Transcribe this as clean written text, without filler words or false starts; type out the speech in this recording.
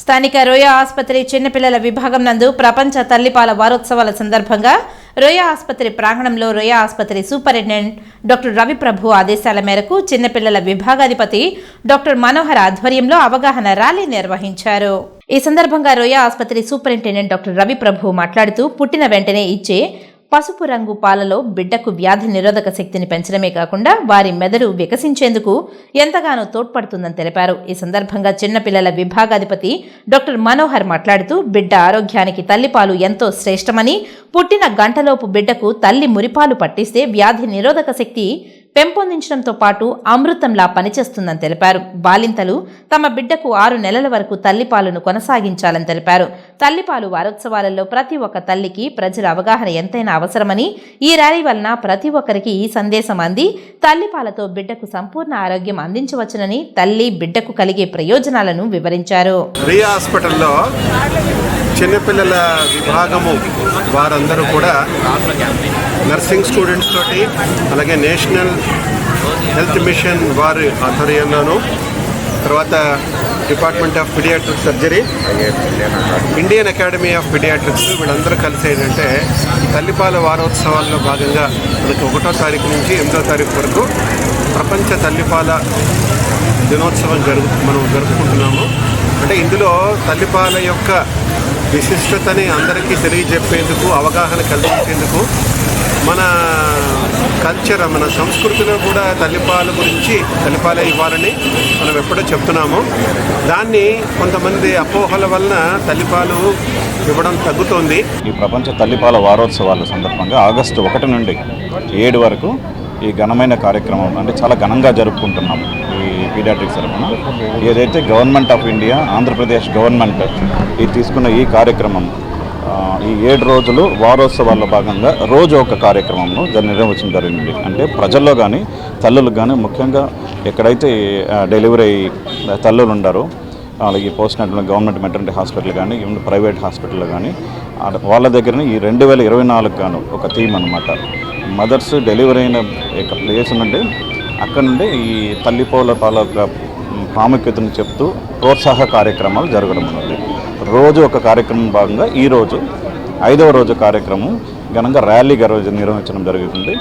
స్థానిక రోయా ఆసుపత్రి చిన్నపిల్లల విభాగం నందు ప్రపంచ తల్లిపాల వారోత్సవాల సందర్భంగా రోయా ఆసుపత్రి ప్రాంగణంలో రోయా ఆసుపత్రి సూపరింటెండెంట్ డాక్టర్ రవిప్రభు ఆదేశాల మేరకు చిన్నపిల్లల విభాగాధిపతి డాక్టర్ మనోహర్ ఆధ్వర్యంలో అవగాహన ర్యాలీ నిర్వహించారు. ఈ సందర్భంగా రోయా ఆసుపత్రి సూపరింటెండెంట్ డాక్టర్ రవిప్రభు మాట్లాడుతూ పుట్టిన వెంటనే ఇచ్చే పసుపు రంగు పాలలో బిడ్డకు వ్యాధి నిరోధక శక్తిని పెంచడమే కాకుండా వారి మెదడు వికసించేందుకు ఎంతగానో తోడ్పడుతుందని తెలిపారు. ఈ సందర్భంగా చిన్నపిల్లల విభాగాధిపతి డాక్టర్ మనోహర్ మాట్లాడుతూ బిడ్డ ఆరోగ్యానికి తల్లిపాలు ఎంతో శ్రేష్టమని, పుట్టిన గంటలోపు బిడ్డకు తల్లి మురిపాలు పట్టిస్తే వ్యాధి నిరోధక శక్తి పెంపొందించడంతో పాటు అమృతంలా పనిచేస్తుందని తెలిపారు. బాలింతలు తమ బిడ్డకు 6 నెలల వరకు తల్లిపాలను కొనసాగించాలని తెలిపారు. తల్లిపాలు వారోత్సవాలలో ప్రతి ఒక్క తల్లికి ప్రజల అవగాహన ఎంతైనా అవసరమని, ఈ ర్యాలీ వలన ప్రతి ఒక్కరికి ఈ సందేశం అంది తల్లిపాలతో బిడ్డకు సంపూర్ణ ఆరోగ్యం అందించవచ్చునని తల్లి బిడ్డకు కలిగే ప్రయోజనాలను వివరించారు. రియా హాస్పిటల్లో చిన్నపిల్లల విభాగము వారందరూ కూడా నర్సింగ్ స్టూడెంట్స్ తోటి, అలాగే నేషనల్ హెల్త్ మిషన్ వారి ఆధ్వర్యంలోనూ, తర్వాత department of paediatric surgery, Indian academy of paediatrics వీళ్ళందరూ కలిసి ఏంటంటే తల్లిపాల వారోత్సవాల్లో భాగంగా మనకి 1వ తారీఖు నుంచి 8వ తారీఖు వరకు ప్రపంచ తల్లిపాల దినోత్సవం మనం జరుపుకుంటున్నాము. అంటే ఇందులో తల్లిపాల యొక్క విశిష్టతని అందరికీ తెలియజెప్పేందుకు, అవగాహన కల్పించేందుకు, మన కల్చర్, మన సంస్కృతిలో కూడా తల్లిపాల గురించి, తల్లిపాలే ఇవ్వాలని మనం ఎప్పుడో చెప్తున్నాము. దాన్ని కొంతమంది అపోహల వలన తల్లిపాలు ఇవ్వడం తగ్గుతోంది. ఈ ప్రపంచ తల్లిపాల వారోత్సవాల సందర్భంగా ఆగస్టు 1 నుండి 7 వరకు ఈ ఘనమైన కార్యక్రమం అంటే చాలా ఘనంగా జరుపుకుంటున్నాం. ఈ పీడియాట్రిక్స్ తరఫున ఏదైతే government of India, Andhra Pradesh government ఇది తీసుకున్న ఈ కార్యక్రమం ఈ 7 రోజులు వారోత్సవాల్లో భాగంగా రోజు ఒక కార్యక్రమంను నిర్వహించడం జరిగింది. అంటే ప్రజల్లో కానీ తల్లులకు కానీ, ముఖ్యంగా ఎక్కడైతే డెలివరీ తల్లులు ఉండారో అలాగే post natal government maternity hospital కానీ, ప్రైవేట్ హాస్పిటల్ కానీ వాళ్ళ దగ్గరనే ఈ 2024 గాను ఒక థీమ్ అనమాట. మదర్స్ డెలివరీ అయిన ప్లేస్ నుండి అక్కడ నుండి ఈ తల్లిపాల ప్రాముఖ్యతను చెప్తూ ప్రోత్సాహ కార్యక్రమాలు జరగడం ఉన్నది. రోజు ఒక కార్యక్రమం భాగంగా ఈరోజు 5వ రోజు కార్యక్రమం ఘనంగా ర్యాలీ నిర్వహించడం జరుగుతుంది.